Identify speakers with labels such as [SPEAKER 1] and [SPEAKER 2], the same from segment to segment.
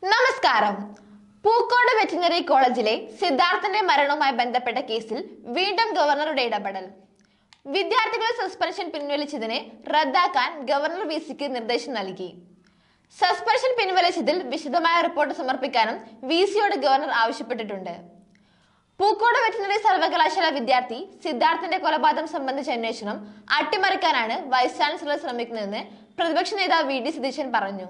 [SPEAKER 1] നമസ്കാരം. പൂക്കോട് വെറ്റിനറി കോളേജിലെ സിദ്ധാർത്ഥന്റെ മരണവുമായി ബന്ധപ്പെട്ട കേസിൽ വീണ്ടും ഗവർണറുടെ ഇടപെടൽ. വിദ്യാർത്ഥികളുടെ സസ്പെൻഷൻ പിൻവലിച്ചതിനെ റദ്ദാക്കാൻ ഗവർണർ വിസിക്ക് നിർദ്ദേശം നൽകി. സസ്പെൻഷൻ പിൻവലിച്ചതിൽ വിശദമായ റിപ്പോർട്ട് സമർപ്പിക്കാനും വിസിയോട് ഗവർണർ ആവശ്യപ്പെട്ടിട്ടുണ്ട്. പൂക്കോട് വെറ്റിനറി സർവകലാശാല വിദ്യാർത്ഥി സിദ്ധാർത്ഥന്റെ കൊലപാതകം സംബന്ധിച്ച അന്വേഷണം അട്ടിമറിക്കാനാണ് വൈസ് ചാൻസലർ ശ്രമിക്കുന്നതെന്ന് പ്രതിപക്ഷ നേതാവ് വി ഡി സതീശൻ പറഞ്ഞു.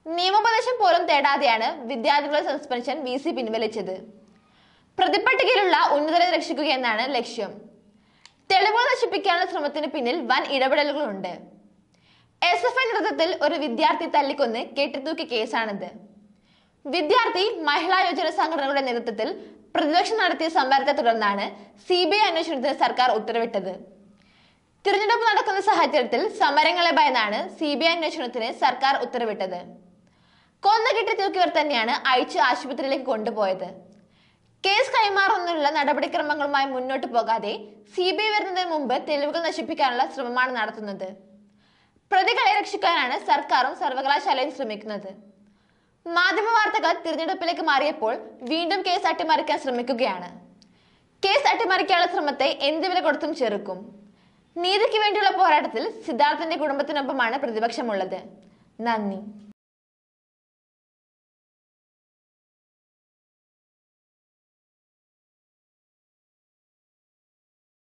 [SPEAKER 1] നിയമോപദേശം പോലും തേടാതെയാണ് വിദ്യാർത്ഥികളുടെ സസ്പെൻഷൻ വിസി പിൻവലിച്ചത്. പ്രതിപട്ടികയിലുള്ള ഉന്നതരെ രക്ഷിക്കുകയെന്നാണ് ലക്ഷ്യം. തെളിവുകൾ നശിപ്പിക്കാനുള്ള ശ്രമത്തിന് പിന്നിൽ വൻ ഇടപെടലുകളുണ്ട്. SFI നേതൃത്വത്തിൽ ഒരു വിദ്യാർത്ഥി തല്ലിക്കൊന്ന് കെട്ടിത്തൂക്കിയ കേസാണിത്. വിദ്യാർത്ഥി മഹിളാ യോജന സംഘടനകളുടെ നേതൃത്വത്തിൽ പ്രതിപക്ഷം നടത്തിയ സമരത്തെ തുടർന്നാണ് CBI അന്വേഷണത്തിന് സർക്കാർ ഉത്തരവിട്ടത്. തിരഞ്ഞെടുപ്പ് നടക്കുന്ന സാഹചര്യത്തിൽ സമരങ്ങളെ ഭയന്നാണ് CBI അന്വേഷണത്തിന് സർക്കാർ ഉത്തരവിട്ടത്. കൊന്നു കെട്ടി തൂക്കിയവർ തന്നെയാണ് അയച്ച് ആശുപത്രിയിലേക്ക് കൊണ്ടുപോയത്. കേസ് കൈമാറുന്നതിനുള്ള നടപടിക്രമങ്ങളുമായി മുന്നോട്ട് പോകാതെ CBI വരുന്നതിന് മുമ്പ് തെളിവുകൾ നശിപ്പിക്കാനുള്ള ശ്രമമാണ് നടത്തുന്നത്. പ്രതികളെ രക്ഷിക്കാനാണ് സർക്കാരും സർവകലാശാലയും ശ്രമിക്കുന്നത്. മാധ്യമ വാർത്തകൾ തിരഞ്ഞെടുപ്പിലേക്ക് മാറിയപ്പോൾ വീണ്ടും കേസ് അട്ടിമറിക്കാൻ ശ്രമിക്കുകയാണ്. കേസ് അട്ടിമറിക്കാനുള്ള ശ്രമത്തെ എന്ത് വില കൊടുത്തും ചെറുക്കും. നീതിക്ക് വേണ്ടിയുള്ള പോരാട്ടത്തിൽ സിദ്ധാർത്ഥന്റെ കുടുംബത്തിനൊപ്പമാണ് പ്രതിപക്ഷമുള്ളത്. നന്ദി.